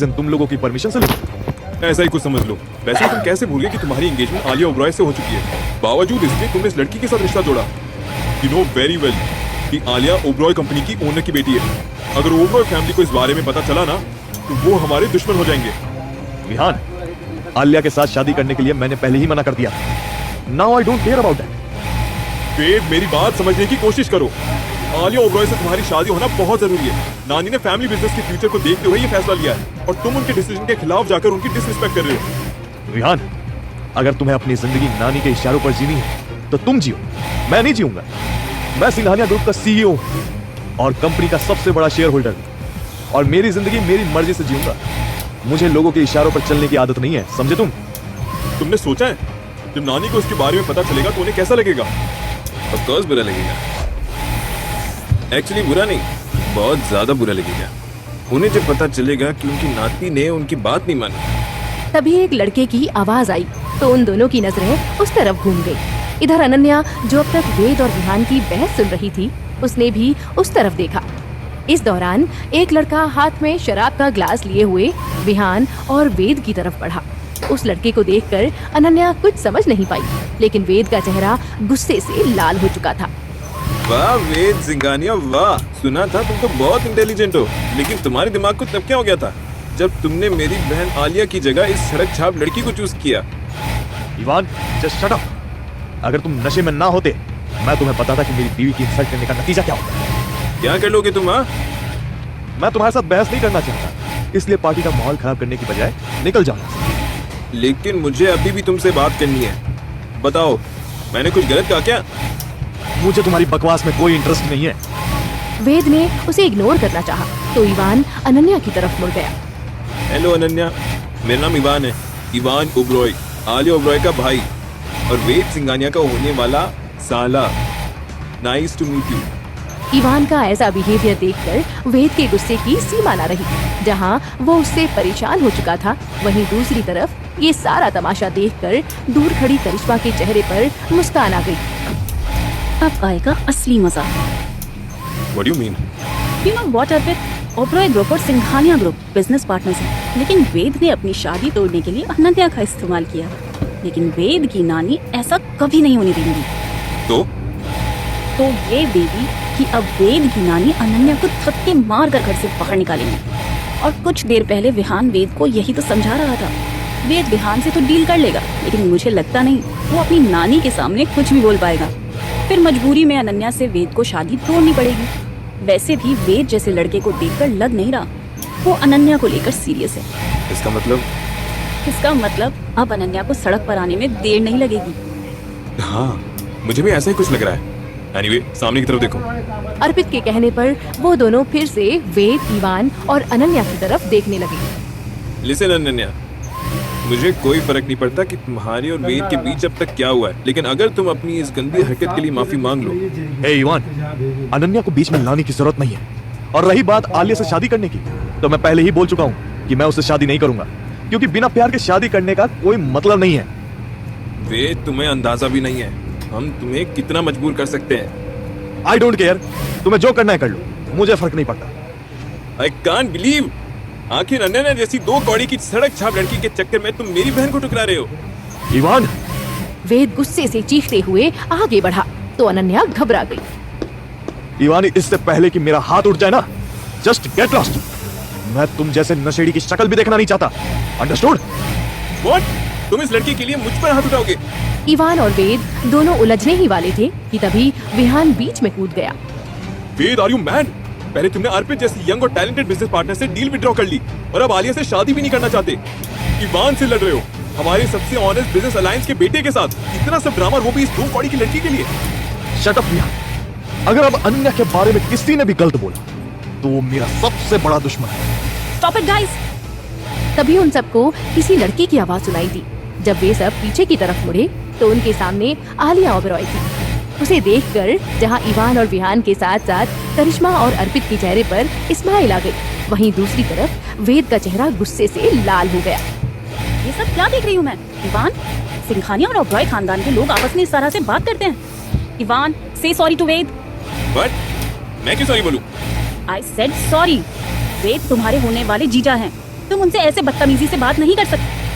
तुम लोगों की परमिशन से लूं। ऐसा ही कुछ समझ लो। वैसे तुम कैसे भूल गए कि तुम्हारी एंगेजमेंट आलिया ओबरॉय से हो चुकी है, बावजूद इसके तुमने इस लड़की के साथ रिश्ता जोड़ा। यू नो वेरी वेल कि आलिया ओबरॉय कंपनी की ओनर की बेटी है। अगर ओबरॉय फैमिली को इस बारे में पता चला ना तो वो हमारे दुश्मन हो जाएंगे। विहान, आलिया के साथ शादी करने के लिए मैंने पहले ही मना कर दिया। Now I don't care about that. Ved, मेरी बात समझने की कोशिश करो। आलिया ओबरॉय से तुम्हारी शादी होना बहुत जरूरी है। नानी ने फैमिली बिजनेस के फ्यूचर को देखते हुए ये फैसला लिया है और तुम उनके डिसीजन के खिलाफ जाकर उनकी डिसरिस्पेक्ट कर रहे हो। विहान, अगर तुम्हें अपनी जिंदगी नानी के इशारों पर जीनी है तो तुम जियो, मैं नहीं जीऊंगा। मैं सिंघानिया ग्रुप का सीईओ और कंपनी का सबसे बड़ा शेयर होल्डर और मेरी जिंदगी मेरी मर्जी से जीऊंगा। मुझे लोगों के इशारों पर चलने की आदत नहीं है, समझे तुम? तुमने सोचा है जब नानी को उसके बारे में पता चलेगा तो उन्हें कैसा लगेगा? ऑफ कोर्स बुरा लगेगा। एक्चुअली बुरा नहीं, बहुत ज्यादा बुरा लगेगा। उन्हें जब पता चलेगा कि उनकी नाती ने उनकी बात नहीं मानी। तभी एक लड़के की आवाज आई तो उन दोनों की नजरें उस तरफ घूम गई। इधर अनन्या, जो अब तक वेद और विहान की बहस सुन रही थी, उसने भी उस तरफ देखा। इस दौरान एक लड़का हाथ में शराब का ग्लास लिए हुए विहान और वेद की तरफ बढ़ा। उस लड़के को देखकर अनन्या कुछ समझ नहीं पाई, लेकिन वेद का चेहरा गुस्से से लाल हो चुका था। वाह वेद सिंघानिया, वाह। सुना था तुम तो बहुत इंटेलिजेंट हो, लेकिन तुम्हारे दिमाग को तब क्या हो गया था जब तुमने मेरी बहन आलिया की जगह इस सड़क छाप लड़की को चूज किया? Ivan, just shut up. अगर तुम नशे में ना होते, मैं तुम्हें पता था कि मेरी बीवी की इंसल्ट करने का नतीजा क्या होगा। क्या कर लोगे तुम? हाँ, मैं तुम्हारे साथ बहस नहीं करना चाहता, इसलिए पार्टी का माहौल खराब करने की बजाय निकल जाऊंगा। लेकिन मुझे अभी भी तुमसे बात करनी है। बताओ, मैंने कुछ गलत कहा क्या? मुझे तुम्हारी बकवास में कोई इंटरेस्ट नहीं है। वेद ने उसे इग्नोर करना चाहा तो इवान अनन्या की तरफ मुड़ गया। हेलो अनन्या, मेरा नाम इवान है, इवान ओबरॉय, आलिया ओबरॉय का भाई और वेद सिंघानिया का होने वाला साला। Nice to meet you. Ivan का ऐसा बिहेवियर देखकर वेद के गुस्से की सीमा न रही। जहां वो उससे परेशान हो चुका था, वहीं दूसरी तरफ ये सारा तमाशा देखकर दूर खड़ी करिश्मा के चेहरे पर मुस्कान आ गई। अब आएगा असली मजा। What do you mean? You know what, Arpit? Oberoi group और सिंघानिया ग्रुप बिजनेस पार्टनर्स हैं, लेकिन वेद ने अपनी शादी तोड़ने के लिए अनन्या का इस्तेमाल किया। लेकिन वेद की नानी ऐसा कभी नहीं होने देंगी। तो ये देवी कि अब वेद की नानी अनन्या को थप्पे मार कर घर से बाहर निकालेंगी। और कुछ देर पहले विहान वेद को यही तो समझा रहा था। वेद विहान से तो डील कर लेगा, लेकिन मुझे लगता नहीं वो अपनी नानी के सामने कुछ भी बोल पाएगा। फिर मजबूरी में अनन्या से वेद को शादी तोड़नी पड़ेगी। वैसे भी वेद जैसे लड़के को देखकर लग नहीं रहा वो अनन्या को लेकर सीरियस है। इसका मतलब अब अनन्या को सड़क पर आने में देर नहीं लगेगी। हाँ, मुझे भी ऐसा ही कुछ लग रहा है। एनीवे, सामने की तरफ देखो। अर्पित के कहने पर वो दोनों फिर से वेद, इवान और अनन्या की तरफ देखने लगे। लिसन अनन्या, मुझे कोई फर्क नहीं पड़ता कि तुम्हारी और वेद के बीच अब तक क्या हुआ है, लेकिन अगर तुम अपनी इस गंदी हरकत के लिए माफी मांग लो। हे इवान, अनन्या को बीच में लाने की जरूरत नहीं है। और रही बात आलिया से शादी करने की, तो मैं पहले ही बोल चुका हूँ कि मैं उससे शादी नहीं करूंगा, क्योंकि बिना प्यार के शादी करने का कोई मतलब नहीं है। वेद, तुम्हें अंदाजा भी नहीं है हम तुम्हें कितना मजबूर कर सकते हैं। आई डोंट केयर, तुम्हें जो करना है कर लो, मुझे फर्क नहीं पड़ता। आई कांट बिलीव, आखिर अनन्या जैसी दो कौड़ी की सड़क छाप लड़की के चक्कर में तुम मेरी बहन को ठुकरा रहे हो। इवान, वेद गुस्से से चीखते हुए आगे बढ़ा तो अनन्या घबरा गई। इवान, इससे पहले कि मेरा हाथ उठ जाए ना, जस्ट गेट लॉस्ट। मैं तुम जैसे नशेड़ी की शक्ल भी देखना नहीं चाहता, अंडरस्टूड? व्हाट? तुम इस लड़की के लिए मुझ पर हाथ उठाओगे? इवान और वेद दोनों उलझने ही वाले थे कि तभी विहान बीच में कूद गया। वेद, आर यू मैड? पहले तुमने अर्पित जैसी यंग और टैलेंटेड बिजनेस पार्टनर से डील विड्रॉ कर ली और अब आलिया से शादी भी नहीं करना चाहते। इवान से लड़ रहे हो, हमारे सबसे ऑनेस्ट बिजनेस अलायंस के बेटे के साथ। इतना सब ड्रामा, वो भी इस दो कौड़ी की लड़की के लिए। Shut up Vihaan. अगर अब अनन्या के बारे में किसी ने भी गलत बोला तो वो मेरा सबसे बड़ा दुश्मन है। Stop it guys. तभी उन सबको किसी लड़की की आवाज सुनाई दी। जब वे सब पीछे की तरफ मुड़े तो उनके सामने आलिया ओबरॉय थी। उसे देखकर जहां इवान और विहान के साथ साथ करिश्मा और अर्पित के चेहरे पर स्माइल आ गई, वहीं दूसरी तरफ वेद का चेहरा गुस्से से लाल हो गया। ये सब क्या देख रही हूँ मैं? इवान, सिंघानिया और ओबरॉय खानदान के लोग आपस में इस तरह से बात करते हैं। इवान, से सॉरी टू वेद। व्हाट? मैं क्यों सॉरी बोलूं? I said sorry. वेद तुम्हारे होने वाले जीजा हैं। तुम उनसे ऐसे बदतमीजी से बात नहीं कर सकते।